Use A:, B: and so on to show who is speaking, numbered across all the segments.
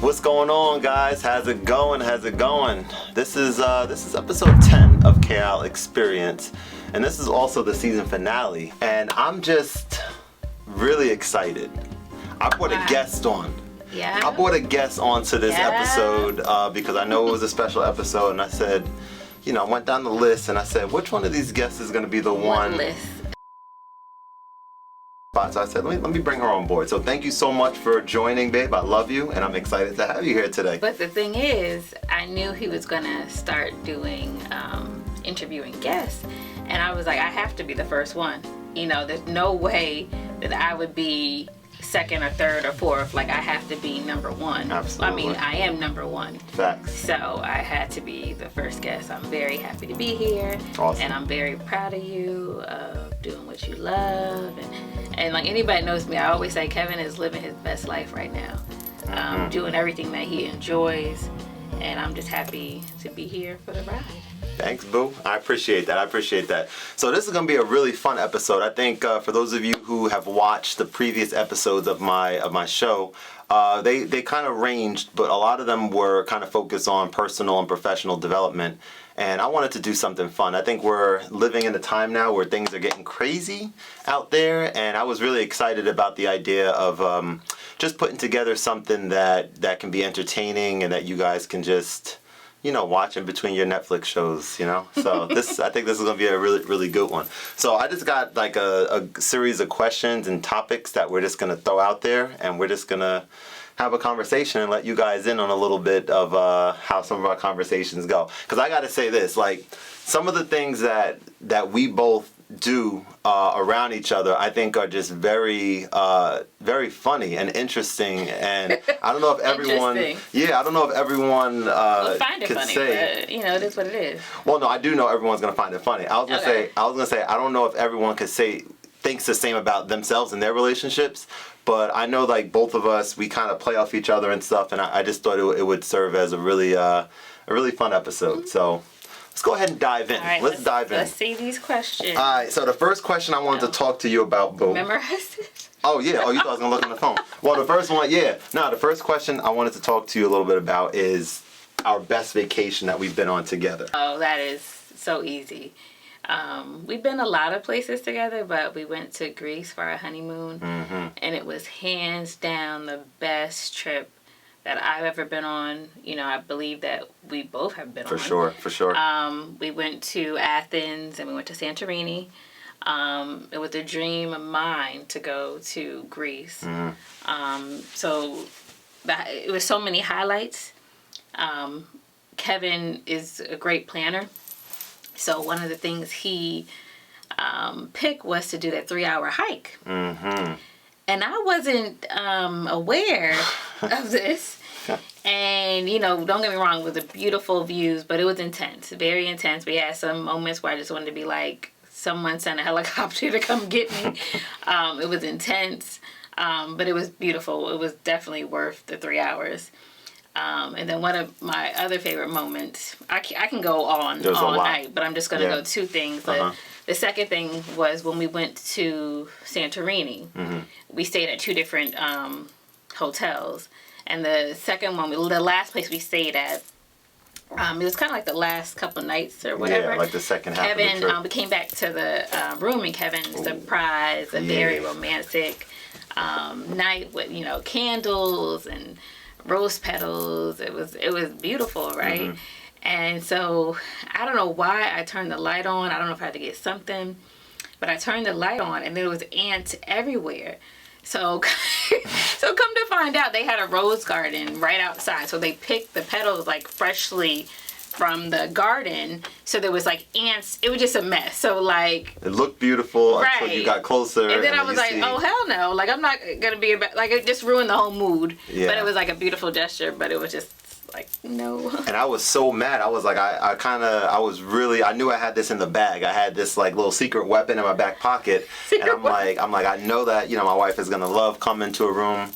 A: What's going on, guys? How's it going? This is episode 10 of KL Experience, and this is also the season finale, and I'm just really excited. I brought a guest on.
B: Yeah.
A: I brought a guest onto this episode because I know it was a special episode, and I said, I went down the list and I said, which one of these guests is going to be the one?
B: List.
A: So I said, let me bring her on board. So thank you so much for joining, babe. I love you, and I'm excited to have you here today.
B: But the thing is, I knew he was gonna start doing interviewing guests, and I was like, I have to be the first one. There's no way that I would be second or third or fourth. Like, I have to be number one.
A: Absolutely.
B: I mean, I am number one.
A: Facts.
B: So I had to be the first guest. I'm very happy to be here.
A: Awesome.
B: And I'm very proud of you, doing what you love. And like anybody knows me, I always say Kevin is living his best life right now. Doing everything that he enjoys. And I'm just happy to be here for the ride.
A: Thanks, boo. I appreciate that. So this is going to be a really fun episode. I think for those of you who have watched the previous episodes of my show, they kind of ranged, but a lot of them were kind of focused on personal and professional development. And I wanted to do something fun. I think we're living in a time now where things are getting crazy out there, and I was really excited about the idea of just putting together something that can be entertaining and that you guys can just watch in between your Netflix shows, So I think this is gonna be a really, really good one. So I just got like a series of questions and topics that we're just gonna throw out there, and we're just gonna have a conversation and let you guys in on a little bit of how some of our conversations go. Because I gotta say this, like, some of the things that we both do around each other, I think are just very very funny and interesting, and I don't know if everyone
B: find it
A: could
B: funny,
A: say,
B: but it is what it is.
A: well, no, I do know everyone's gonna find it funny. I was gonna say I don't know if everyone could say thinks the same about themselves and their relationships, but I know like both of us, we kind of play off each other and stuff, and I just thought it would serve as a really fun episode. So let's go ahead and dive in.
B: All right,
A: let's dive in.
B: Let's see these questions.
A: All right, so the first question I wanted to talk to you about, boo.
B: Memorize it?
A: Oh, yeah. Oh, you thought I was going to look on the phone. Well, the first one, yeah. No, the first question I wanted to talk to you a little bit about is our best vacation that we've been on together.
B: Oh, that is so easy. We've been a lot of places together, but we went to Greece for our honeymoon, and it was hands down the best trip that I've ever been on. I believe that we both have been on.
A: For sure.
B: We went to Athens and we went to Santorini. It was a dream of mine to go to Greece. So it was so many highlights. Kevin is a great planner. So one of the things he picked was to do that 3-hour hike. And I wasn't aware of this. And, don't get me wrong, it was a beautiful views, but it was intense, very intense. We had some moments where I just wanted to be like, someone sent a helicopter to come get me. It was intense, but it was beautiful. It was definitely worth the 3 hours. And then one of my other favorite moments, I can go on all night, but I'm just going to go two things. The second thing was when we went to Santorini. We stayed at two different hotels. And the second one, the last place we stayed at, it was kind of like the last couple nights or whatever.
A: Yeah, like the second half of the trip.
B: We came back to the room, and Kevin surprised a very romantic night with, candles and rose petals. It was beautiful, right? And so I don't know why I turned the light on. I don't know if I had to get something, but I turned the light on, and there was ants everywhere. So come to find out, they had a rose garden right outside. So they picked the petals like freshly from the garden. So there was like ants. It was just a mess. So like,
A: it looked beautiful until you got closer.
B: And then I was like, oh hell no! Like, I'm not gonna be about, like, it just ruined the whole mood.
A: Yeah.
B: But it was like a beautiful gesture. But it was just like, no.
A: And I was so mad. I was like, I knew I had this in the bag. I had this like little secret weapon in my back pocket. And I'm like, I know that, my wife is going to love coming to a room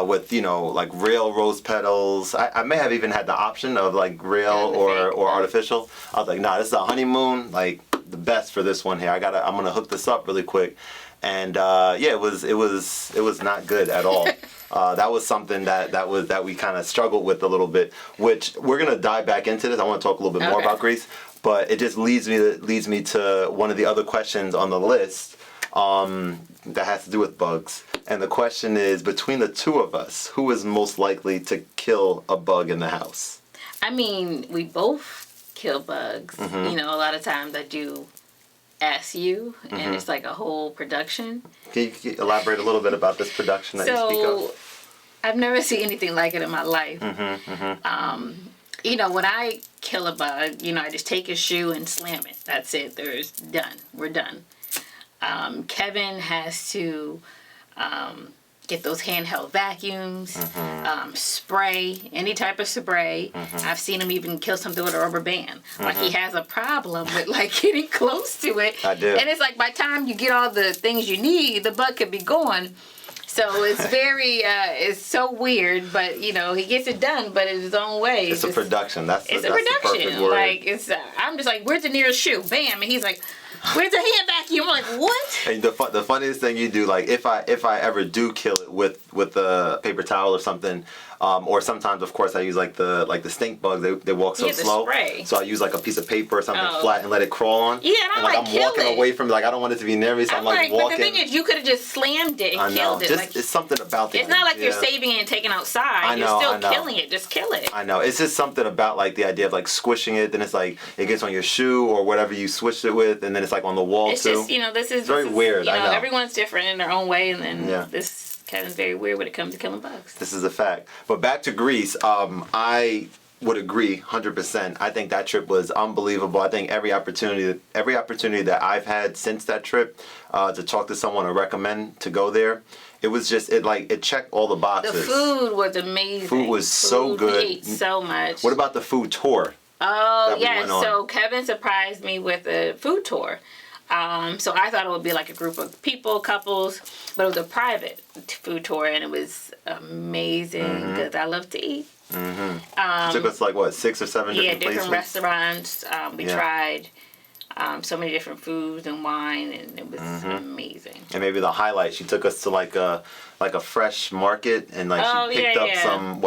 A: with, like real rose petals. I may have even had the option of like real or artificial. I was like, nah, this is a honeymoon, like the best for this one here. I'm going to hook this up really quick. And it was not good at all. That was something that we kind of struggled with a little bit, which we're gonna dive back into this. I want to talk a little bit more about grease, but it just leads me to one of the other questions on the list that has to do with bugs. And the question is, between the two of us, who is most likely to kill a bug in the house?
B: I mean, we both kill bugs.
A: Mm-hmm.
B: You know, a lot of times I do ask you, and
A: Mm-hmm.
B: it's like a whole production.
A: Can you elaborate a little bit about this production that you speak of?
B: I've never seen anything like it in my life.
A: Mm-hmm, mm-hmm.
B: You know, when I kill a bug, you know, I just take a shoe and slam it. That's it. There's done. We're done. Kevin has to get those handheld vacuums, spray, any type of spray. I've seen him even kill something with a rubber band. Like he has a problem with like getting close to it.
A: I do.
B: And it's like by the time you get all the things you need, the bug could be gone. So it's very, it's so weird, but you know, he gets it done, but in his own way.
A: It's a production. That's
B: a
A: the
B: production.
A: perfect word.
B: Like I'm just like, where's the nearest shoe? Bam, and he's like, where's the hand vacuum? I'm like, what?
A: And the funniest thing you do, like if I ever do kill it with a paper towel or something, or sometimes of course I use like the stink bugs. They walk so
B: the
A: slow,
B: spray.
A: so I use like a piece of paper or something flat and let it crawl on.
B: Yeah, and
A: I'm
B: kill
A: walking
B: it.
A: away from it, like I don't want it to be near me, so I'm like walking.
B: But the thing is, you could have just slammed it and
A: I know.
B: killed it.
A: Just,
B: Like,
A: it's something about the
B: it's not like you're saving it and taking it outside.
A: I know,
B: You're still killing it. Just kill it.
A: I know. It's just something about like the idea of like squishing it. Then it's like it gets on your shoe or whatever you switched it with, and then it's like on the wall
B: It's
A: too.
B: just, you know, this is
A: very weird.
B: You know,
A: I know.
B: everyone's different in their own way, and then
A: Yeah.
B: this Kevin's very weird when it comes to killing bugs.
A: This is a fact. But back to Greece, I would agree 100%. I think that trip was unbelievable. I think every opportunity that I've had since that trip to talk to someone or recommend to go there, it was just it checked all the boxes.
B: The food was amazing.
A: Food was so good.
B: We ate so much.
A: What about the food tour?
B: Oh,
A: that we
B: yes.
A: went on?
B: So Kevin surprised me with a food tour. So I thought it would be like a group of people, couples, but it was a private food tour, and it was amazing because I love to eat.
A: It took us like, what, 6 or 7 different places?
B: Different restaurants. We tried so many different foods and wine, and it was amazing.
A: And maybe the highlight, she took us to like a fresh market, and like she picked up some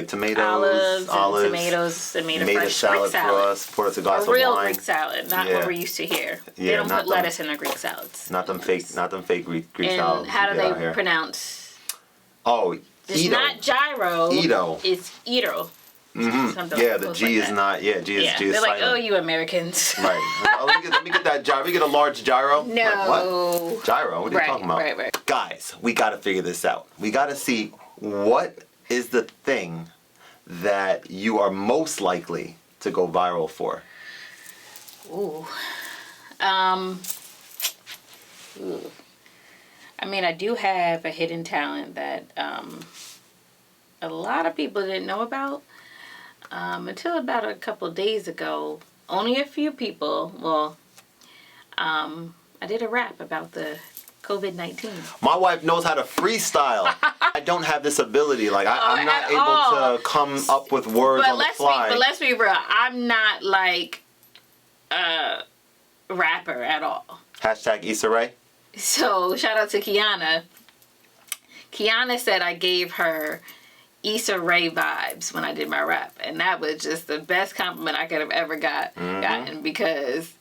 A: tomatoes,
B: olives, tomatoes, and made a fresh
A: salad
B: Greek
A: for us, poured us a glass
B: a real
A: of wine.
B: Greek salad, not what we're used to here. They
A: Yeah,
B: don't
A: not
B: put lettuce in their Greek salads.
A: Not them fake Greek
B: And
A: salads.
B: how do
A: you get out
B: they
A: here.
B: pronounce?
A: Oh,
B: It's
A: Edo.
B: not gyro.
A: Edo.
B: It's Edo.
A: Yeah, the G is not. Yeah, G is
B: They're like,
A: silent.
B: oh, you Americans.
A: Right. Let me get that gyro. Let me get a large gyro.
B: No.
A: Like, what? Gyro? What are you talking about?
B: Right.
A: Guys, we got to figure this out. We got to see what is the thing that you are most likely to go viral for.
B: Ooh. Ooh. I mean, I do have a hidden talent that a lot of people didn't know about until about a couple days ago. Only a few people. Well, I did a rap about the COVID-19.
A: My wife knows how to freestyle. I don't have this ability. Like I'm not
B: at
A: able
B: all.
A: to come up with words on the fly.
B: But let's be real. I'm not like a rapper at all.
A: Hashtag Issa Rae.
B: So shout out to Kiana. Kiana said I gave her Issa Rae vibes when I did my rap, and that was just the best compliment I could have ever gotten because.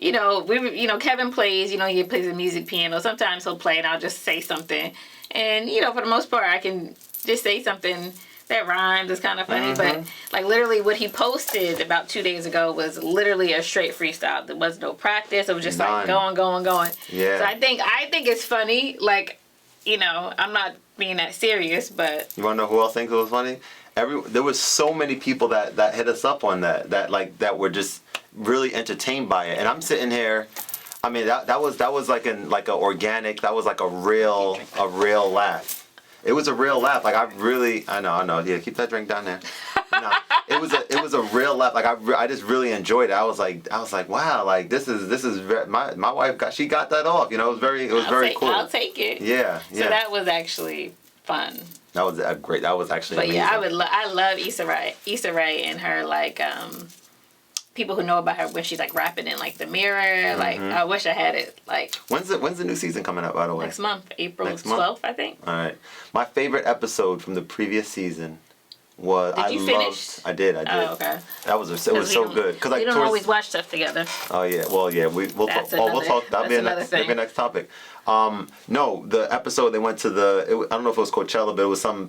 B: Kevin plays, he plays the music piano. Sometimes he'll play and I'll just say something. And, for the most part, I can just say something that rhymes. It's kind of funny. But, like, literally what he posted about 2 days ago was literally a straight freestyle. There was no practice. It was just like going.
A: Yeah.
B: So I think it's funny. Like, I'm not being that serious, but.
A: You want to know who else thinks it was funny? There was so many people that hit us up on that were just really entertained by it, and I'm sitting here. I mean, that was like a organic. That was like a real laugh. It was a real laugh. Like I know. Yeah, keep that drink down there. No, it was a real laugh. Like I just really enjoyed it. I was like, wow, like this is very, my wife got that off. It was very cool.
B: I'll take it.
A: Yeah.
B: So that was actually fun.
A: That was great. That was actually
B: But
A: amazing.
B: yeah, I love Issa Rae and her like people who know about her when she's like rapping in like the mirror. Like I wish I had it. Like
A: When's the new season coming out, by the way?
B: next month, April
A: Next
B: 12th,
A: month?
B: I think.
A: All right. My favorite episode from the previous season was
B: Did you finish?
A: I did.
B: Oh, okay.
A: It was so good because
B: We don't always watch stuff together.
A: Oh yeah, well yeah, we'll talk. We'll talk. That'll be a next topic. No, the episode they went to I don't know if it was Coachella, but it was some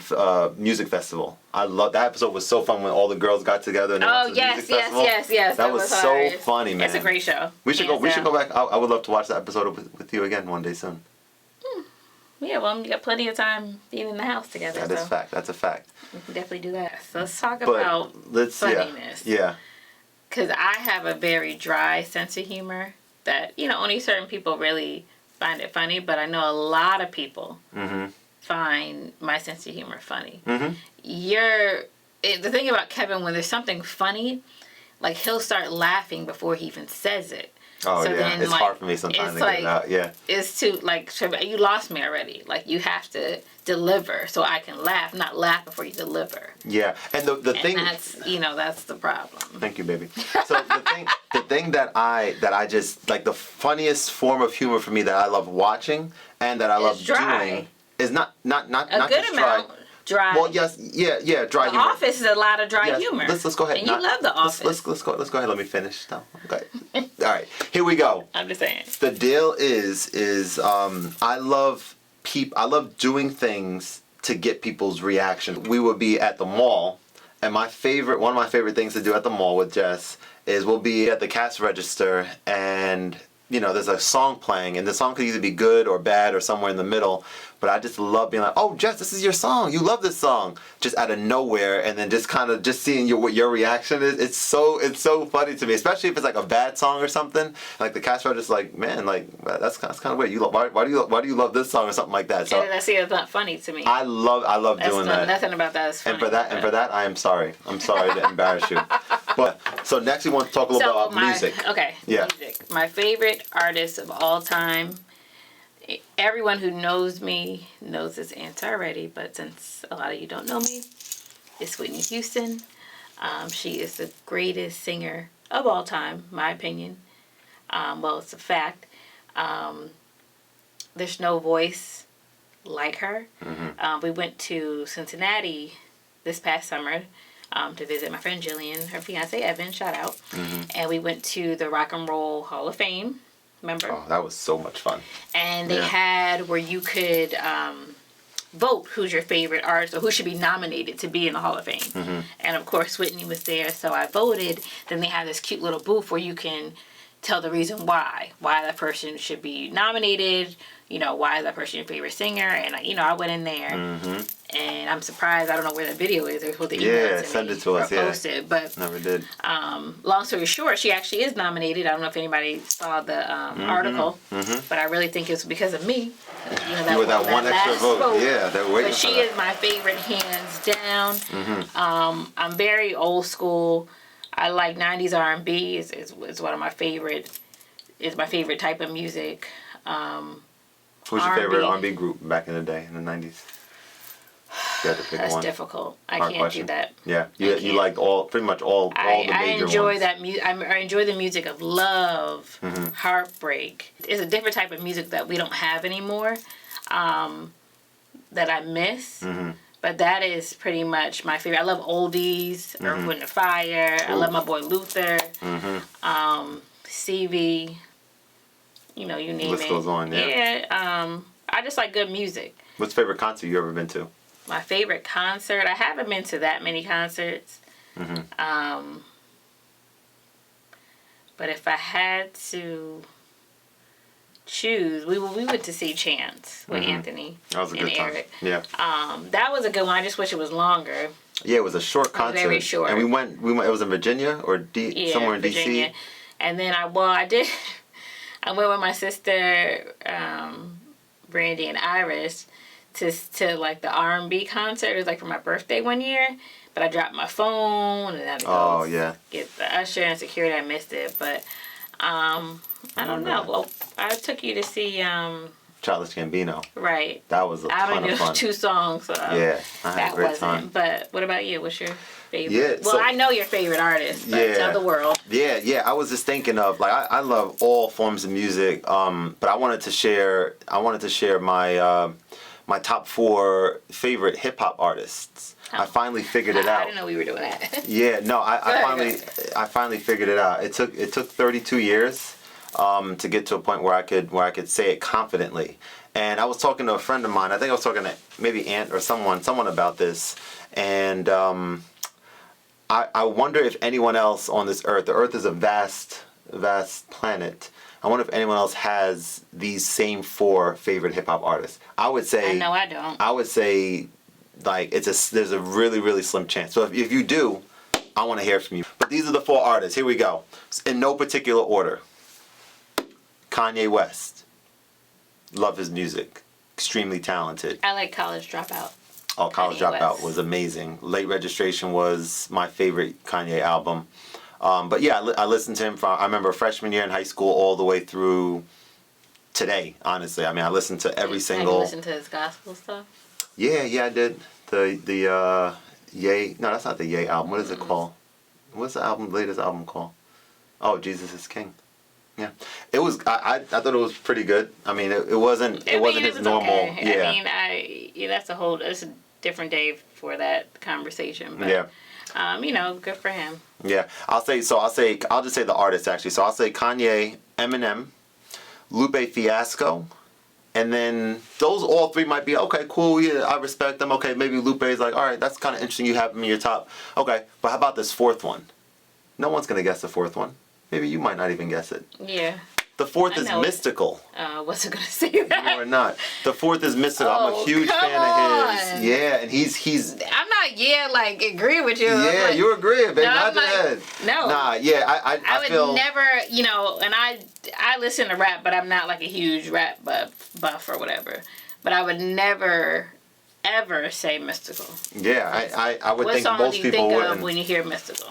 A: music festival. I love that episode. Was so fun when all the girls got together. And they went to the music festival.
B: Yes.
A: That was so
B: hilarious.
A: funny, man.
B: It's a great show.
A: We should go back. I would love to watch that episode with you again one day soon.
B: Yeah, well, we got plenty of time being in the house together.
A: That is fact. That's a fact.
B: We can definitely do that. So let's talk about funniness.
A: Yeah.
B: Because I have a very dry sense of humor that, only certain people really find it funny. But I know a lot of people find my sense of humor funny. The thing about Kevin, when there's something funny, like he'll start laughing before he even says it.
A: Oh,
B: so
A: yeah.
B: then,
A: It's hard for me sometimes to get it out. Yeah.
B: It's too, you lost me already. Like, you have to deliver so I can laugh, not laugh before you deliver.
A: Yeah. And the thing...
B: that's, that's the problem.
A: Thank you, baby. So the thing that I just, like, the funniest form of humor for me that I love watching and that I love doing is not
B: a good
A: just
B: amount. Dry.
A: Well, yes, yeah, dry humor.
B: The Office is a lot of dry humor.
A: Let's go ahead.
B: And you love The Office.
A: Let's go ahead. Let me finish. No, okay. All right, here we go.
B: I'm just saying.
A: The deal is I love doing things to get people's reaction. We would be at the mall, and one of my favorite things to do at the mall with Jess is we'll be at the cash register and there's a song playing, and the song could either be good or bad or somewhere in the middle. But I just love being like, oh, Jess, this is your song. You love this song. Just out of nowhere, and then just kind of just seeing what your reaction is. It's so funny to me, especially if it's like a bad song or something. Like the cast are just like, man, like that's kind of weird. Why do you love this song or something like that? So
B: I see it's not funny to me.
A: I love doing that.
B: Nothing about that is funny.
A: And for that, I am sorry. I'm sorry to embarrass you. But so next we want to talk a little bit about music.
B: Okay.
A: Yeah.
B: Music. My favorite artist of all time. Everyone who knows me knows this answer already, but since a lot of you don't know me, it's Whitney Houston. She is the greatest singer of all time, my opinion. Well, it's a fact. There's no voice like her. We went to Cincinnati this past summer to visit my friend Jillian, her fiance Evan, shout out. And we went to the Rock and Roll Hall of Fame. Remember?
A: Oh, that was so much fun.
B: And they had where you could vote who's your favorite artist or who should be nominated to be in the Hall of Fame. And of course, Whitney was there, so I voted. Then they have this cute little booth where you can tell the reason why that person should be nominated. Why is that person your favorite singer? And I went in there, and I'm surprised. I don't know where the video is. They're supposed to email it to
A: send
B: me
A: it to us.
B: or post it, but
A: never did.
B: Long story short, she actually is nominated. I don't know if anybody saw the article, but I really think it's because of me.
A: You were that one extra vote. Yeah, they're waiting.
B: But she is my favorite, hands down. I'm very old school. I like 90s R&B. Is one of my favorite. Is my favorite type of music.
A: Who's your favorite R&B group back in the day, in the 90s? You had to pick
B: That's
A: one.
B: difficult. I
A: Hard
B: can't
A: question.
B: do that.
A: Yeah, you liked pretty much all the major ones.
B: I enjoy that music. I enjoy the music of love, heartbreak. It's a different type of music that we don't have anymore, that I miss. But that is pretty much my favorite. I love oldies, Earth, Wind and Fire. I love my boy Luther, Stevie. You name it.
A: List goes on, yeah.
B: Yeah, I just like good music.
A: What's your favorite concert you ever been to?
B: My favorite concert? I haven't been to that many concerts. But if I had to choose, we went to see Chance with Anthony
A: that was a good
B: and
A: time.
B: Eric.
A: Yeah.
B: That was a good one. I just wish it was longer.
A: Yeah, it was a short concert.
B: Very short.
A: And we went. It was in Virginia or somewhere in
B: Virginia.
A: DC.
B: And then I did. I went with my sister, Brandy and Iris, to like the R&B concert. It was like for my birthday one year, but I dropped my phone and I had to go get the usher and security. I missed it, but I don't know. Well, I took you to see
A: Childish Gambino.
B: Right.
A: That was a
B: I
A: ton
B: only
A: of
B: knew
A: fun.
B: 2 songs, so
A: Yeah, I had
B: that
A: a great
B: wasn't.
A: time.
B: But what about you? What's your favorite?
A: Yeah,
B: Well, I know your favorite artist, but tell the world.
A: Yeah. I was just thinking of like I love all forms of music, but I wanted to share my my top 4 favorite hip hop artists.
B: Oh.
A: I finally figured it out.
B: I didn't know we were doing that.
A: Yeah, no, I finally figured it out. It took 32 years to get to a point where I could say it confidently. And I was talking to a friend of mine. I think I was talking to maybe Aunt or someone about this. And I wonder if anyone else on this earth. The Earth is a vast planet. I wonder if anyone else has these same 4 favorite hip hop artists. I would say.
B: I know I don't.
A: I would say, like there's a really slim chance. So if you do, I want to hear from you. But these are the 4 artists. Here we go. In no particular order. Kanye West. Love his music. Extremely talented.
B: I like College Dropout.
A: Oh, College
B: Kanye
A: Dropout
B: West.
A: was amazing. Late Registration was my favorite Kanye album. But yeah, I listened to him from, I remember freshman year in high school all the way through today, honestly. I mean, I listened to every single...
B: Have you listened to his gospel stuff?
A: Yeah, I did. The Ye... No, that's not the Ye album. What is it called? What's the latest album called? Oh, Jesus is King. Yeah, it was. I thought it was pretty good. I mean, it wasn't his normal.
B: Okay.
A: Yeah.
B: I mean, that's a different day for that conversation. But,
A: yeah.
B: Good for him.
A: Yeah, I'll just say the artist actually. So I'll say Kanye, Eminem, Lupe Fiasco, and then those all 3 might be okay. Cool. Yeah, I respect them. Okay, maybe Lupe's like, all right, that's kind of interesting. You have him in your top. Okay, but how about this 4th one? No one's gonna guess the 4th one. Maybe you might not even guess it.
B: Yeah.
A: The 4th is Mystical.
B: Wasn't gonna say that.
A: You are not. The 4th is Mystical. I'm a huge fan of his. Yeah, and he's.
B: I'm not agree with you.
A: Yeah,
B: like,
A: you agree, baby.
B: No,
A: Nod your head.
B: No.
A: Nah, yeah, I
B: would
A: feel.
B: never, and I listen to rap, but I'm not like a huge rap buff or whatever. But I would never, ever say Mystical.
A: Yeah, I would think most people wouldn't.
B: What song do you think of when you hear Mystical?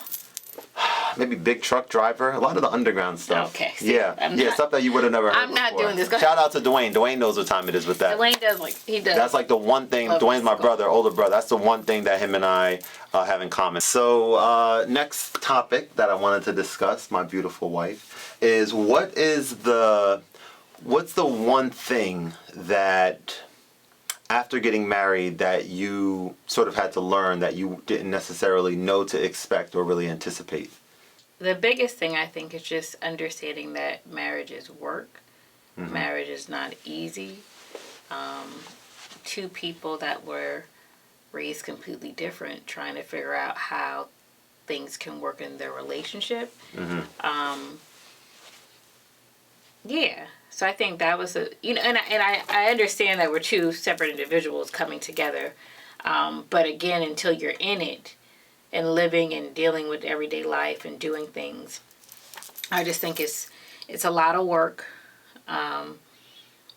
A: Maybe Big Truck Driver. A lot of the underground stuff.
B: Okay.
A: Yeah, stuff that you would have never heard
B: I'm not
A: before.
B: doing this.
A: Shout out to Dwayne. Dwayne knows what time it is with that.
B: Dwayne does he does.
A: That's like the one thing. Dwayne's my brother, older brother. That's the one thing that him and I have in common. So next topic that I wanted to discuss, my beautiful wife, is what's the one thing that after getting married that you sort of had to learn that you didn't necessarily know to expect or really anticipate?
B: The biggest thing I think is just understanding that marriage is work. Mm-hmm. Marriage is not easy. 2 people that were raised completely different, trying to figure out how things can work in their relationship. Mm-hmm. Yeah. So I think that was and I understand that we're 2 separate individuals coming together. But again, until you're in it and living and dealing with everyday life and doing things, I just think it's a lot of work.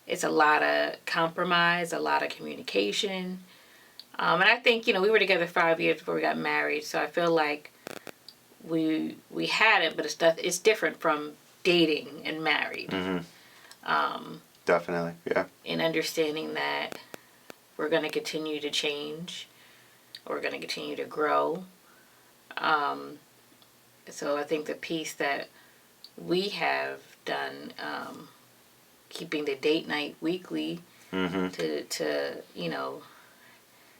B: It's a lot of compromise, a lot of communication. And I think, we were together 5 years before we got married. So I feel like we had it, but it's different from dating and married.
A: Mm-hmm. Definitely, yeah.
B: And understanding that we're going to continue to change. We're going to continue to grow. So I think the piece that we have done, keeping the date night weekly, mm-hmm. to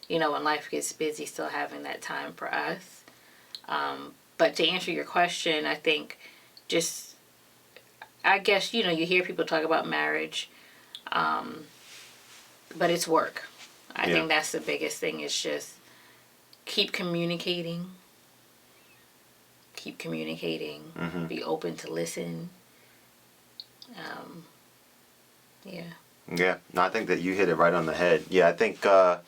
B: when life gets busy, still having that time for us. But to answer your question, I think I guess, you hear people talk about marriage, but it's work. I think that's the biggest thing, is just keep communicating, mm-hmm. be open to listen.
A: Yeah, no, I think that you hit it right on the head. Yeah, I think, I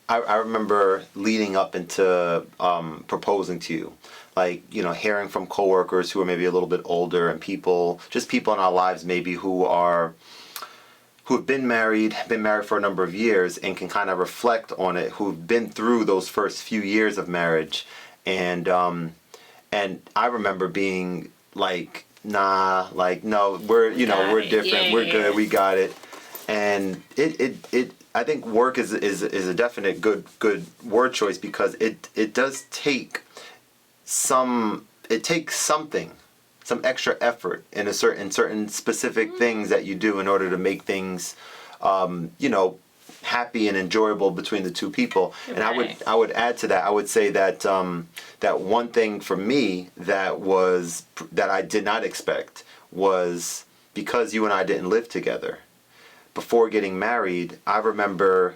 A: remember leading up into proposing to you. Hearing from coworkers who are maybe a little bit older and people in our lives maybe who have been married for a number of years and can kind of reflect on it, who've been through those first few years of marriage. And I remember being like, nah, no, we're different, we're good, we got it. And it I think work is a definite good word choice, because it does take some something, some extra effort in certain specific things that you do in order to make things happy and enjoyable between the two people. And
B: Right.
A: I would add to that. I would say that that one thing for me that I did not expect was, because you and I didn't live together before getting married. I remember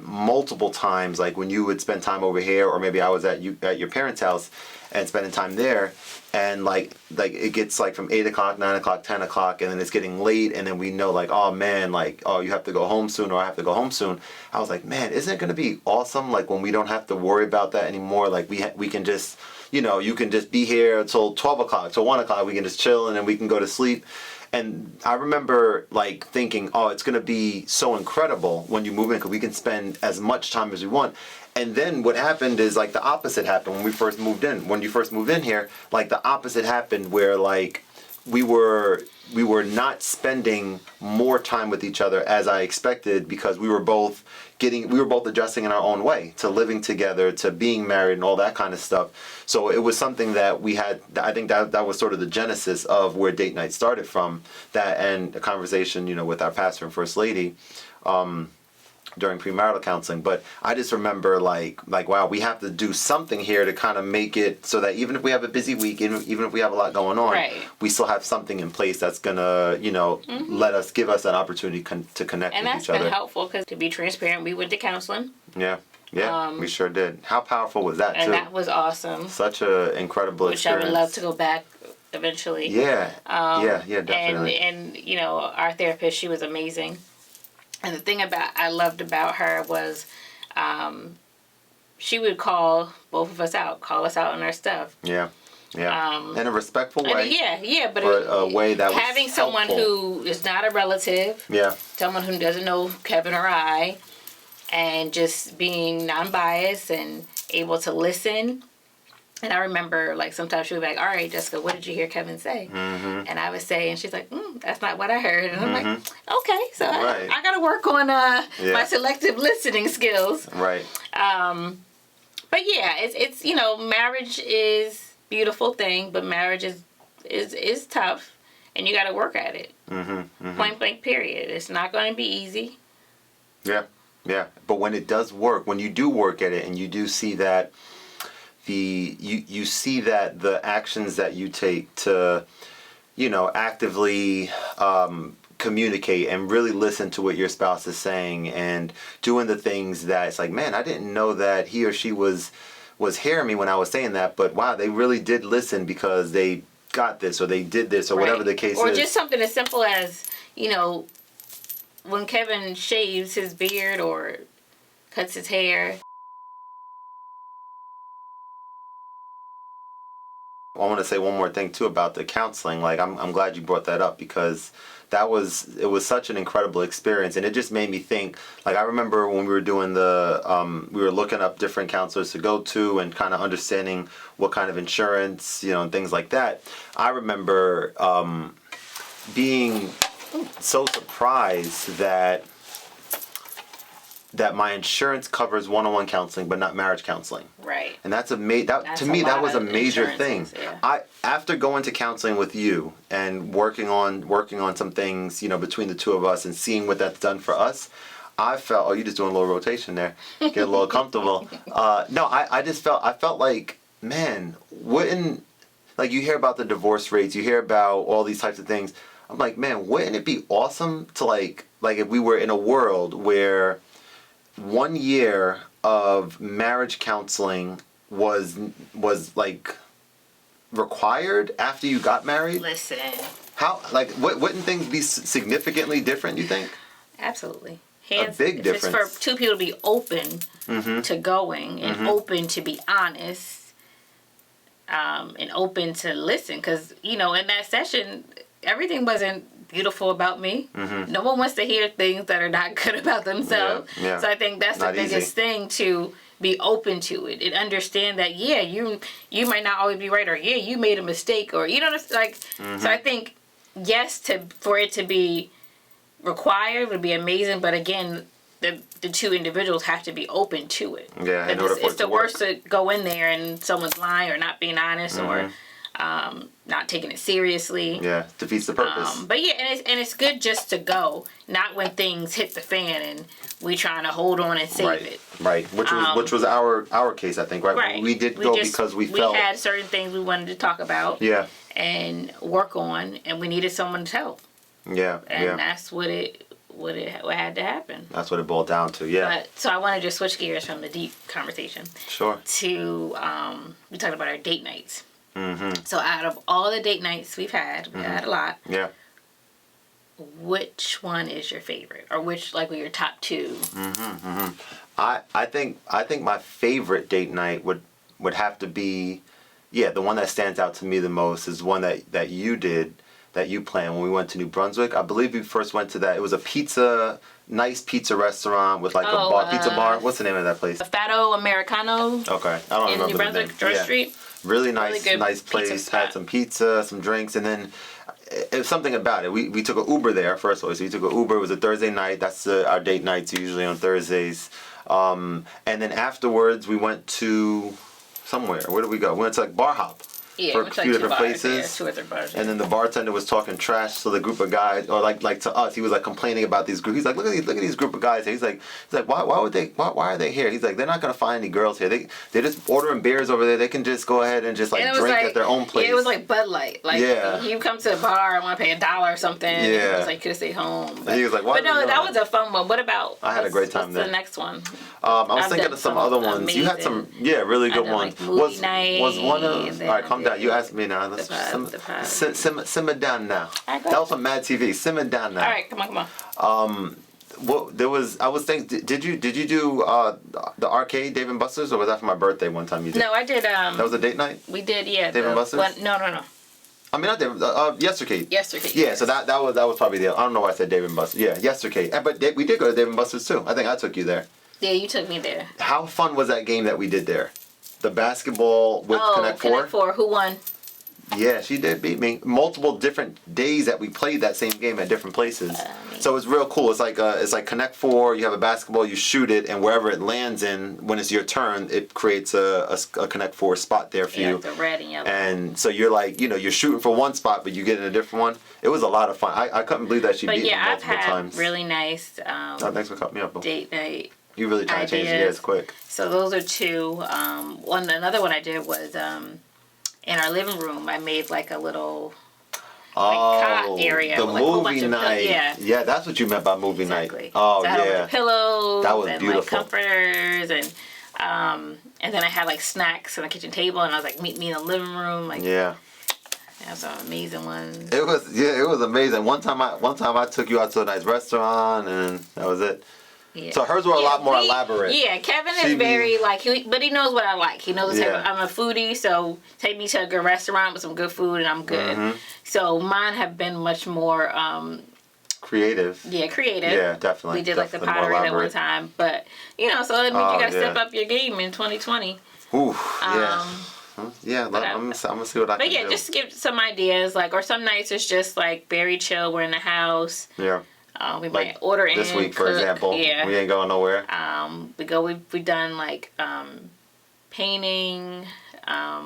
A: multiple times, like when you would spend time over here, or maybe I was at your parents' house and spending time there, and like it gets like from 8 o'clock, 9 o'clock, 10 o'clock, and then it's getting late, and then we know, like, oh man, like, oh, you have to go home soon, or I have to go home soon. I was like, man, isn't it gonna be awesome, like, when we don't have to worry about that anymore? Like, we can just, you can just be here until 12 o'clock, till 1 o'clock, we can just chill, and then we can go to sleep. And I remember, like, thinking, oh, it's gonna be so incredible when you move in, because we can spend as much time as we want. And then what happened is, like, the opposite happened when we first moved in. When you first moved in here, like, the opposite happened, where, like, we were not spending more time with each other as I expected, because we were both adjusting in our own way to living together, to being married, and all that kind of stuff. So it was something that we had. I think that was sort of the genesis of where date night started from. That, and a conversation, with our pastor and first lady during premarital counseling. But I just remember, like, wow, we have to do something here to kind of make it so that even if we have a busy week, even if we have a lot going on,
B: Right.
A: we still have something in place that's gonna, give us an opportunity to connect
B: And
A: with
B: that's
A: each other.
B: been helpful, because, to be transparent, we went to counseling.
A: Yeah, we sure did. How powerful was that,
B: And
A: too?
B: that was awesome.
A: Such an incredible
B: Which
A: experience.
B: I would love to go back eventually.
A: Yeah, yeah, definitely.
B: And our therapist, she was amazing. And the thing I loved about her was, she would call both of us out, call us out on our stuff.
A: Yeah. In a respectful way.
B: But
A: a way that was
B: having someone
A: helpful.
B: who is not a relative, someone who doesn't know Kevin or I, and just being non-biased and able to listen. And I remember, like, sometimes she would be like, all right, Jessica, what did you hear Kevin say? Mm-hmm. And I would say, and she's like, that's not what I heard. And I'm like, okay, so
A: Right.
B: I got to work on my selective listening skills.
A: Right.
B: But yeah, it's marriage is a beautiful thing, but marriage is tough, and you got to work at it. Point blank, period. It's not going to be easy.
A: Yeah. But when it does work, when you do work at it, and you do see that you see that the actions that you take to, actively communicate and really listen to what your spouse is saying, and doing the things that it's like, man, I didn't know that he or she was hearing me when I was saying that, but wow, they really did listen, because they got this, or they did this, or whatever the case is.
B: Or just something as simple as, when Kevin shaves his beard or cuts his hair.
A: I want to say one more thing too about the counseling. Like, I'm glad you brought that up, because it was such an incredible experience, and it just made me think. Like, I remember when we were doing we were looking up different counselors to go to, and kind of understanding what kind of insurance, and things like that. I remember being so surprised that my insurance covers one-on-one counseling, but not marriage counseling.
B: Right.
A: And that's to me, that was a major thing.
B: Yeah.
A: After going to counseling with you and working on some things, between the two of us, and seeing what that's done for us, I felt, oh, you're just doing a little rotation there, get a little comfortable. No, I felt like, man, like, you hear about the divorce rates, you hear about all these types of things. I'm like, man, wouldn't it be awesome to like if we were in a world where 1 year of marriage counseling was like required after you got married?
B: Listen.
A: How, like, wouldn't things be significantly different, you think?
B: Absolutely.
A: A big difference.
B: It's for two people to be open to going, and open to be honest, and open to listen. Because, in that session, everything wasn't beautiful about me. No one wants to hear things that are not good about themselves.
A: Yeah.
B: So I think that's the biggest thing, to be open to it and understand that, you might not always be right, or you made a mistake, or like. So I think, yes, for it to be required would be amazing, but again, the two individuals have to be open to it.
A: Yeah, in order for
B: it's
A: it
B: the
A: to work.
B: worst to go in there and someone's lying or not being honest or not taking it seriously.
A: Yeah, defeats the purpose.
B: But yeah, and it's good just to go, not when things hit the fan and we trying to hold on and save it.
A: Right, which was our case, I think, right?
B: Right.
A: We did go because we felt...
B: We had certain things we wanted to talk about.
A: Yeah.
B: And work on, and we needed someone to help.
A: Yeah,
B: and that's what had to happen.
A: That's what it boiled down to, yeah.
B: But, so I want to just switch gears from the deep conversation.
A: Sure.
B: To, we talked about our date nights.
A: Mm-hmm.
B: So out of all the date nights we've had a lot.
A: Yeah.
B: Which one is your favorite? Or which, like, were your top two?
A: Mm-hmm, mm-hmm. I think my favorite date night would have to be, the one that stands out to me the most is one that you did, that you planned when we went to New Brunswick. I believe we first went to that. It was a nice pizza restaurant with like a pizza bar. What's the name of that place?
B: Fatto Americano.
A: Okay, I don't remember
B: in New Brunswick,
A: the name.
B: George Street.
A: Really nice,
B: really
A: nice place. Had some pizza, some drinks, and then it was something about it. We took an Uber there first of all. So we took an Uber. It was a Thursday night. That's our date nights usually on Thursdays. And then afterwards we went to somewhere. Where did we go? We went to like Bar Hop.
B: Yeah,
A: for a few different places.
B: 2 or 3 bars.
A: And then the bartender was talking trash to the group of guys, or like to us. He was like complaining about these group. He's like, look at these group of guys. He's like, why are they here? He's like, they're not gonna find any girls here. They're just ordering beers over there. They can just go ahead and just like drink at their own place.
B: Yeah, it was like Bud Light. Like, you come to the bar and want to pay $1 or something. Yeah. It was like, you could stay home. But
A: he was like, why?
B: But no, that was a fun one. What about?
A: I had a great time there.
B: The next one.
A: I was thinking of some other ones.
B: Amazing.
A: You had some, really good ones.
B: Like movie night.
A: Was one of? All right, calm down. You asked me now. Simmer down now. That was on Mad TV. Simmer down now.
B: All right, come on.
A: Well, I was thinking. Did you do the arcade Dave and Buster's, or was that for my birthday one time? You did.
B: No, I did.
A: That was a date night.
B: We did, yeah.
A: Dave and Buster's.
B: No.
A: I mean, not Dave. Yestercade.
B: Yestercade.
A: Yeah, so that was probably the. I don't know why I said Dave and Buster's. Yeah, Yestercade. But we did go to Dave and Buster's too. I think I took you there.
B: Yeah, you took me there.
A: How fun was that game that we did there? The basketball with Connect 4?
B: Connect 4. Who won?
A: Yeah, she did beat me. Multiple different days that we played that same game at different places. So it's real cool. It's like Connect 4. You have a basketball, you shoot it, and wherever it lands in, when it's your turn, it creates a Connect 4 spot there for you.
B: The red and yellow.
A: And so you're like, you're shooting for one spot, but you get in a different one. It was a lot of fun. I couldn't believe that she beat me multiple times.
B: But yeah, I've had really nice
A: thanks for cutting me up.
B: Date night.
A: You really trying to change the gears quick.
B: So those are two. Another one I did was in our living room. I made like a little cot area.
A: The
B: with like
A: movie night. Yeah, that's what you meant by movie night. Oh,
B: so I had like pillows.
A: That was
B: and
A: beautiful.
B: Like comforters and then I had like snacks on the kitchen table, and I was like, meet me in the living room. Like,
A: yeah.
B: That's some amazing ones.
A: It was amazing. One time I took you out to a nice restaurant, and that was it. Yeah. So hers were a lot more elaborate.
B: Yeah, Kevin is very but he knows what I like. He knows the type of, I'm a foodie, so take me to a good restaurant with some good food and I'm good. Mm-hmm. So mine have been much more
A: creative.
B: Yeah, creative.
A: Yeah, definitely.
B: We did like the pottery at one time, but so that means you got to step up your game in 2020.
A: Ooh, yeah. Yeah, I'm gonna see what I can do.
B: But yeah, just to give some ideas, or some nights it's just like very chill. We're in the house.
A: Yeah.
B: We might order in
A: this week,
B: cook,
A: for example. Yeah. We ain't going nowhere.
B: We've done like painting,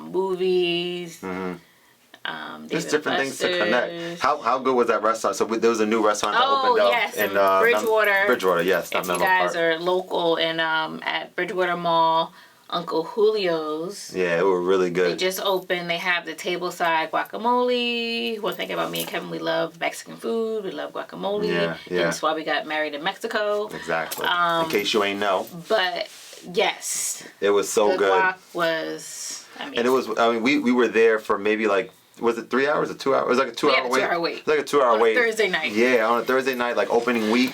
B: movies. Mm-hmm.
A: Just different things to connect. How good was that restaurant? So there was a new restaurant that opened up
B: in Bridgewater.
A: Bridgewater, yes.
B: If you guys are local and at Bridgewater Mall, Uncle Julio's.
A: Yeah, it were really good.
B: They just opened. They have the tableside guacamole. One thing about me and Kevin, we love Mexican food. We love guacamole. Yeah. That's why we got married in Mexico.
A: Exactly. In case you ain't know.
B: But yes,
A: it was so good.
B: Guac was amazing.
A: And it was. I mean, we were there for maybe like. Was it 3 hours or 2 hours? It was like a 2 hour wait.
B: 2 hour wait.
A: It was like a 2 hour wait.
B: On a Thursday night.
A: Yeah, on a Thursday night, like opening week.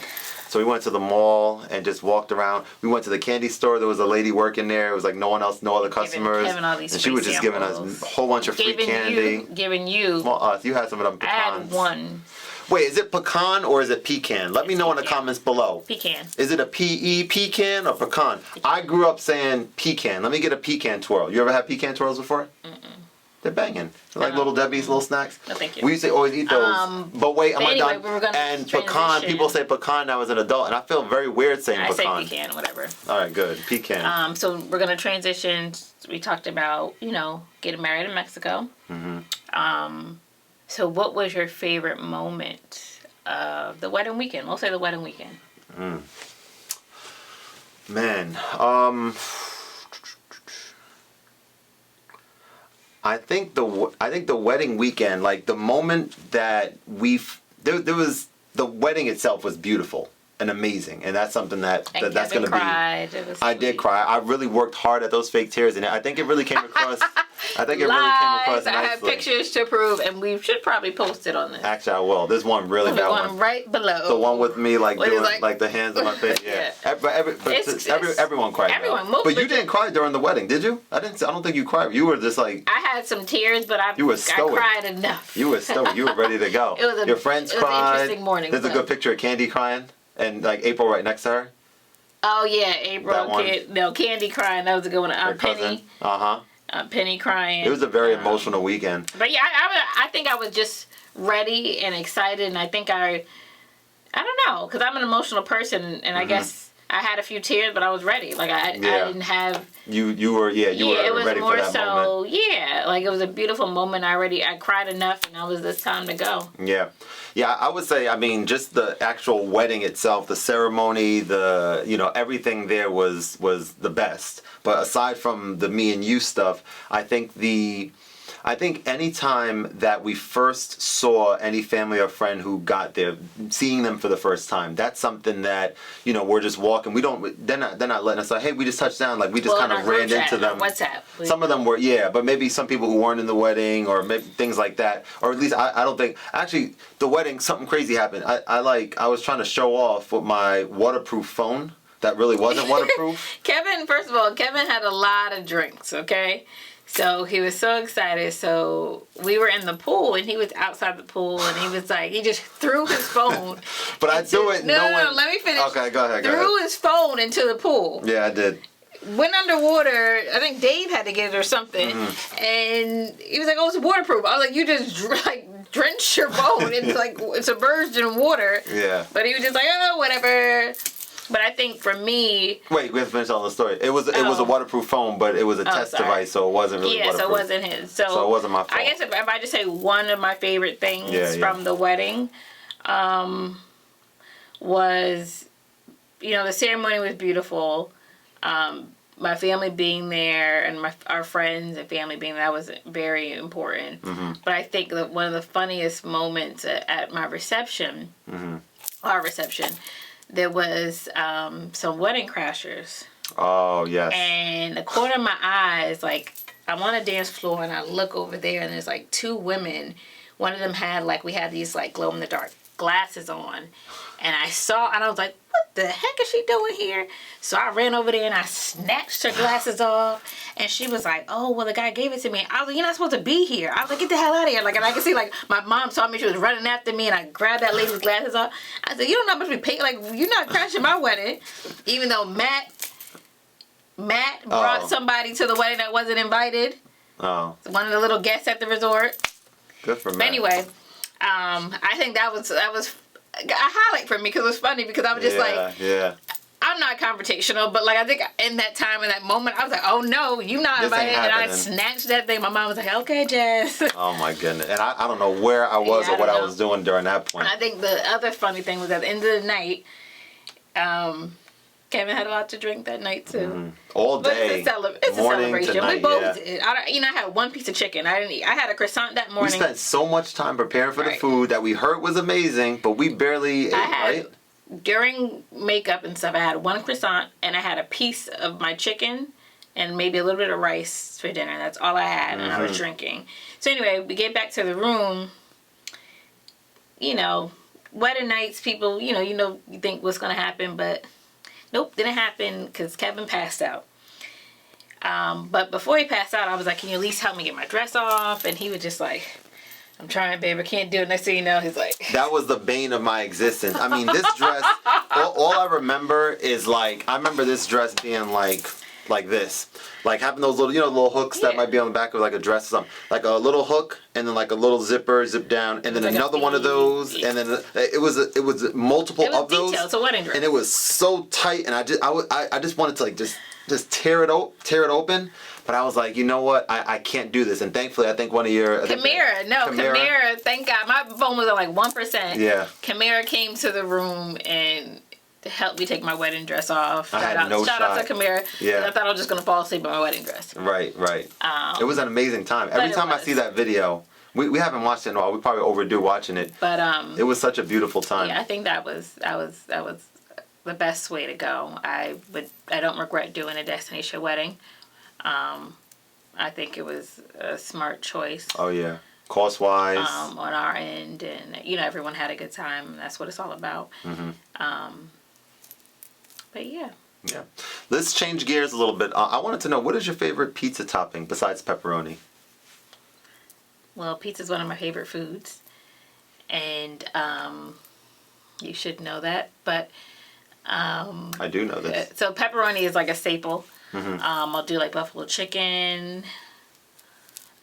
A: So we went to the mall and just walked around. We went to the candy store. There was a lady working there. It was like no other customers.
B: Giving all these
A: and she was just giving us a whole bunch of free candy.
B: Giving you.
A: Well, you had some of them pecans.
B: I had one.
A: Wait, is it pecan or is it pecan? Let me know in the comments below.
B: Pecan.
A: Is it a pecan or pecan? I grew up saying pecan. Let me get a pecan twirl. You ever had pecan twirls before? They're banging. They're like Little Debbie's little snacks.
B: No, thank you.
A: We used to always eat those. But wait, am I
B: anyway,
A: done?
B: we were gonna
A: and
B: transition.
A: pecan, people say pecan now as an adult, and I feel very weird saying pecan.
B: I say pecan, whatever.
A: All right, good. Pecan.
B: So we're going to transition. We talked about, getting married in Mexico. Mm-hmm. So what was your favorite moment of the wedding weekend? We'll say the wedding weekend.
A: Man, I think the wedding weekend, like the moment that there was the wedding itself was beautiful and amazing, and that's something that's going to be. I did cry. I really worked hard at those fake tears, and I think it really came across. Really came across nicely.
B: I have pictures to prove, and we should probably post it on this.
A: Actually, I will. There's one really bad one
B: right below.
A: The one with me doing like the hands on my face. Yeah. Everyone cried. But you didn't cry during the wedding, did you? I don't think you cried. You were just like.
B: I had some tears, but I cried enough.
A: You were stoic. You were ready to go. Your friends cried.
B: It was an interesting morning.
A: There's a good picture of Candy crying, and like April right next to her.
B: Oh yeah, April. Candy crying. That was a good one. Penny. Penny crying.
A: It was a very emotional weekend.
B: But yeah, I think I was just ready and excited, and I think I don't know, because I'm an emotional person, and I guess I had a few tears, but I was ready. Like I didn't have. You were ready for that moment. Yeah, like it was a beautiful moment. I cried enough, and it was time to go.
A: Yeah. Yeah, I would say, I mean, just the actual wedding itself, the ceremony, everything there was the best. But aside from the me and you stuff, I think any time that we first saw any family or friend who got there, seeing them for the first time, that's something that, we're just walking. They're not letting us like, hey, we just touched down. Like we just kind of ran into them.
B: WhatsApp.
A: Some of them were, but maybe some people who weren't in the wedding or maybe things like that. Or at least I don't think, actually the wedding, something crazy happened. I was trying to show off with my waterproof phone. That really wasn't waterproof.
B: First of all, Kevin had a lot of drinks, okay? So he was so excited. So we were in the pool, and he was outside the pool, and he was like, he just threw his phone.
A: But I do it.
B: No, let me finish.
A: Okay, go ahead.
B: Threw his phone into the pool.
A: Yeah, I did.
B: Went underwater. I think Dave had to get it or something. Mm-hmm. And he was like, "Oh, it's waterproof." I was like, "You just drenched your phone. It's submerged in water."
A: Yeah.
B: But he was just like, "Oh, whatever." But I think for me...
A: Wait, we have to finish telling the story. It was a waterproof phone, but it was a test device, so it wasn't really waterproof.
B: Yeah, so it wasn't his. So
A: it wasn't my fault.
B: I guess if I just say one of my favorite things from the wedding was, the ceremony was beautiful. My family being there and our friends and family being there, that was very important. Mm-hmm. But I think that one of the funniest moments at my reception, our reception, there was some wedding crashers.
A: Oh, yes.
B: And the corner of my eyes, like, I'm on a dance floor and I look over there and there's like two women. One of them had we had these glow in the dark glasses on. And I was like, what the heck is she doing here? So I ran over there and I snatched her glasses off. And she was like, oh, well, the guy gave it to me. I was like, you're not supposed to be here. I was like, get the hell out of here. And I could see, my mom saw me. She was running after me. And I grabbed that lady's glasses off. I said, you don't know how much we paid. You're not crashing my wedding. Even though Matt brought somebody to the wedding that wasn't invited. Oh. One of the little guests at the resort.
A: Good for Matt.
B: But anyway, I think that was a highlight for me because it was funny because I was just I'm not confrontational, but I think in that time, in that moment, I was like, oh no, you not invited. And I snatched that thing. My mom was like, okay, Jess.
A: Oh my goodness. And I don't know where I was or what I was doing during that point.
B: And I think the other funny thing was at the end of the night, Kevin had a lot to drink that night too.
A: Mm-hmm. All day.
B: But it's a celebration.
A: Night,
B: we both did. I had one piece of chicken. I didn't eat. I had a croissant that morning.
A: We spent so much time preparing for the food that we heard was amazing, but we barely ate, right?
B: During makeup and stuff, I had one croissant and I had a piece of my chicken and maybe a little bit of rice for dinner. That's all I had, and I was drinking. So anyway, we get back to the room. Wedding nights, people, you think what's going to happen, but nope, didn't happen because Kevin passed out. But before he passed out, I was like, can you at least help me get my dress off? And he was just like, I'm trying, babe. I can't do it. Next thing you know, he's like...
A: That was the bane of my existence. I mean, this dress, all I remember is I remember this dress being like this, like having those little, little hooks that might be on the back of like a dress or something, like a little hook and then like a little zipper, zip down, and then
B: like
A: another one of those, and then it was multiple of those.
B: It's a wedding dress,
A: and it was so tight, and I just wanted to like just tear it open. But I was like, you know what? I can't do this. And thankfully, I think one of your...
B: Chimera, thank God. My phone was at like 1%.
A: Yeah.
B: Chimera came to the room and helped me take my wedding dress off.
A: Shout out
B: to Chimera.
A: Yeah.
B: I thought I was just going to fall asleep in my wedding dress.
A: Right. It was an amazing time. Every time I see that video, we haven't watched it in a while. We probably overdue watching it.
B: But
A: it was such a beautiful time.
B: Yeah, I think that was the best way to go. I don't regret doing a destination wedding. I think it was a smart choice.
A: Oh yeah, cost-wise.
B: On our end, and everyone had a good time. That's what it's all about. But yeah.
A: Yeah. Let's change gears a little bit. I wanted to know, what is your favorite pizza topping besides pepperoni?
B: Well, pizza is one of my favorite foods, and you should know that. But
A: I do know this.
B: So pepperoni is like a staple. I'll do like buffalo chicken.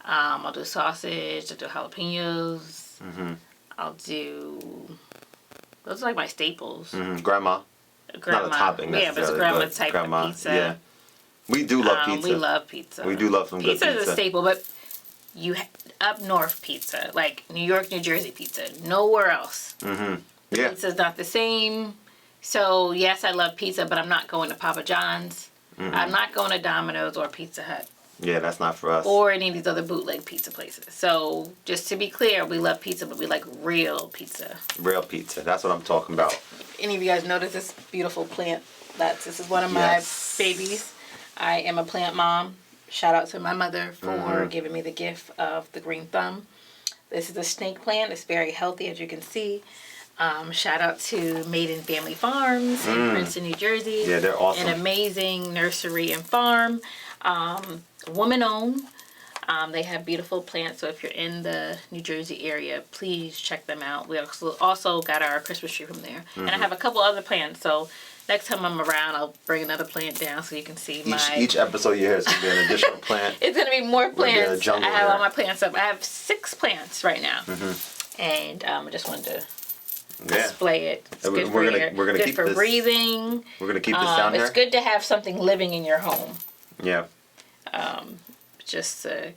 B: I'll do sausage. I'll do jalapenos. I'll do... Those are like my staples.
A: Grandma. Not a topping necessarily.
B: Yeah, but it's grandma type of pizza.
A: Yeah. We do love pizza.
B: We love pizza.
A: We do love some good pizza.
B: Pizza is a staple, but up north pizza, like New York, New Jersey pizza, nowhere else.
A: Yeah.
B: Pizza's not the same. So yes, I love pizza, but I'm not going to Papa John's. I'm not going to Domino's or Pizza Hut.
A: Yeah, that's not for us.
B: Or any of these other bootleg pizza places. So just to be clear, we love pizza, but we like real pizza. Real pizza.
A: That's what I'm talking about.
B: Any of you guys notice this beautiful plant? This is one of my babies. I am a plant mom. Shout out to my mother for giving me the gift of the green thumb. This is a snake plant. It's very healthy, as you can see. Shout out to Maiden Family Farms in Princeton, New Jersey.
A: Yeah, they're awesome.
B: An amazing nursery and farm. Woman owned. They have beautiful plants, so if you're in the New Jersey area, please check them out. We also got our Christmas tree from there. And I have a couple other plants, so next time I'm around, I'll bring another plant down so you can see
A: each episode you hear is going to be an additional plant.
B: It's going to be more plants. I have all my plants up. I have 6 plants right now. And I just wanted to display it. It's good for
A: we're keep
B: for breathing.
A: We're going to keep this down here.
B: It's good to have something living in your home.
A: Yeah.
B: Just a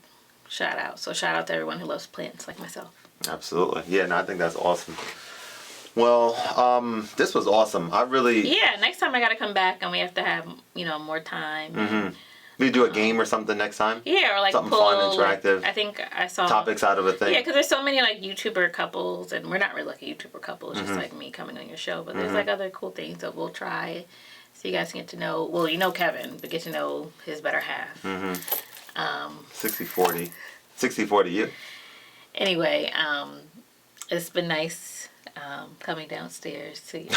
B: shout out. So shout out to everyone who loves plants like myself.
A: Absolutely. Yeah, no, I think that's awesome. Well, this was awesome. I really...
B: Yeah, next time I got to come back and we have to have, more time.
A: We do a game or something next time?
B: Yeah, or like
A: something fun, interactive.
B: I think I saw...
A: Topics out of a thing.
B: Yeah, because there's so many like YouTuber couples, and we're not really like a YouTuber couple. It's just like me coming on your show. But there's like other cool things that we'll try. So you guys get to know, well, Kevin, but get to know his better half.
A: 60-40. 60-40 you.
B: Anyway, it's been nice coming downstairs to you.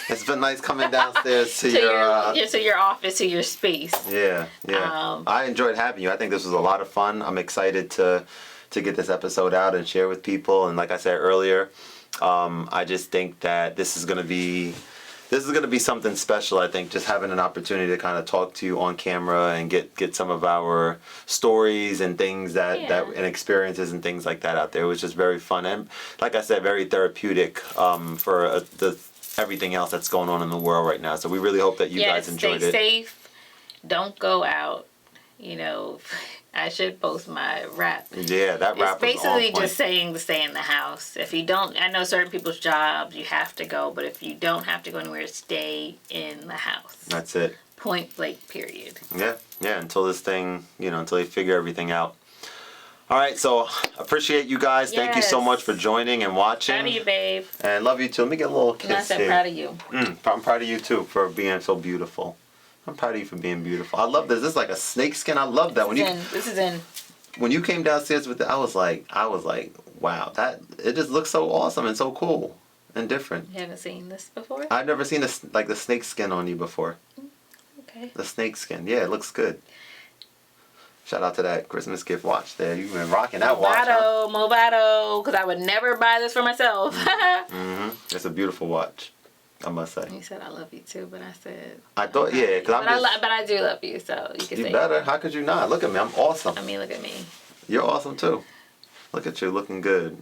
A: It's been nice coming downstairs to
B: your office, to your space.
A: Yeah. I enjoyed having you. I think this was a lot of fun. I'm excited to get this episode out and share with people. And like I said earlier, I just think that this is going to be something special. I think just having an opportunity to kind of talk to you on camera and get some of our stories and things and experiences and things like that out there. It was just very fun and, like I said, very therapeutic for everything else that's going on in the world right now. So we really hope that you guys enjoyed it.
B: Stay safe. Don't go out. I should post my rap.
A: Yeah, that rap was on point.
B: It's basically just saying to stay in the house. If you don't, I know certain people's jobs, you have to go, but if you don't have to go anywhere, stay in the house.
A: That's it.
B: Point blank, period.
A: Yeah, until this thing, until they figure everything out. All right, so appreciate you guys. Thank you so much for joining and watching.
B: Proud of you, babe.
A: And love you too. Let me get a little kiss here.
B: I'm proud of you.
A: I'm proud of you too for being so beautiful. I'm proud of you for being beautiful. I love this. This is like a snake skin. I love that.
B: This is in.
A: When you came downstairs with it, I was like, wow, it just looks so awesome and so cool and different.
B: You haven't seen this before?
A: I've never seen this, like the snake skin on you before.
B: Okay.
A: The snake skin. Yeah, it looks good. Shout out to that Christmas gift watch there. You've been rocking that watch.
B: Movado, because I would never buy this for myself.
A: It's a beautiful watch. I must say.
B: You said I love you too, but I said.
A: I thought, yeah, because I'm just...
B: But I do love you, so you can
A: You
B: say.
A: better. How could you not? Look at me. I'm awesome.
B: I mean, look at me.
A: You're awesome, too. Look at you. Looking good.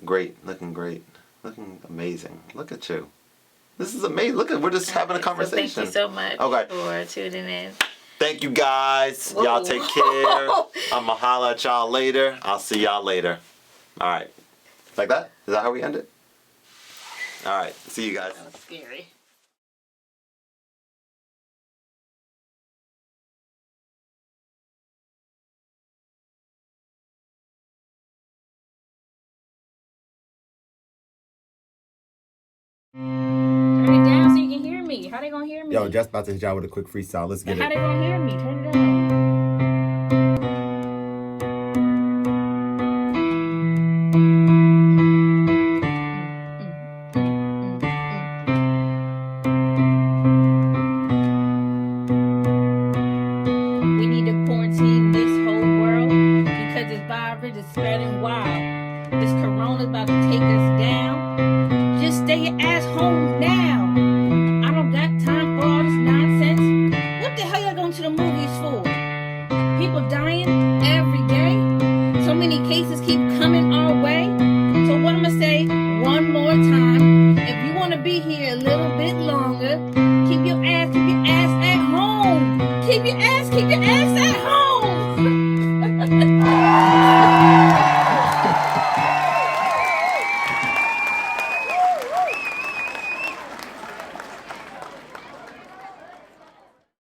A: Great. Looking great. Looking amazing. Look at you. This is amazing. Look at, we're just having a conversation.
B: So thank you so much for tuning in.
A: Thank you, guys. Whoa. Y'all take care. I'm going to holler at y'all later. I'll see y'all later. All right. Like that? Is that how we end it? All right. See you guys.
B: That was scary. Turn it down so you can hear me. How they gonna hear me?
A: Yo, just about to hit y'all with a quick freestyle. Let's get it.
B: How they gonna hear me? Turn it down. We need to quarantine this whole world because this virus is spreading wild. This corona's about to take us down. Just stay your ass home now. I don't got time for all this nonsense. What the hell y'all going to the movies for? People dying every day. So many cases keep coming our way. So what I'm going to say one more time. If you want to be here a little bit longer,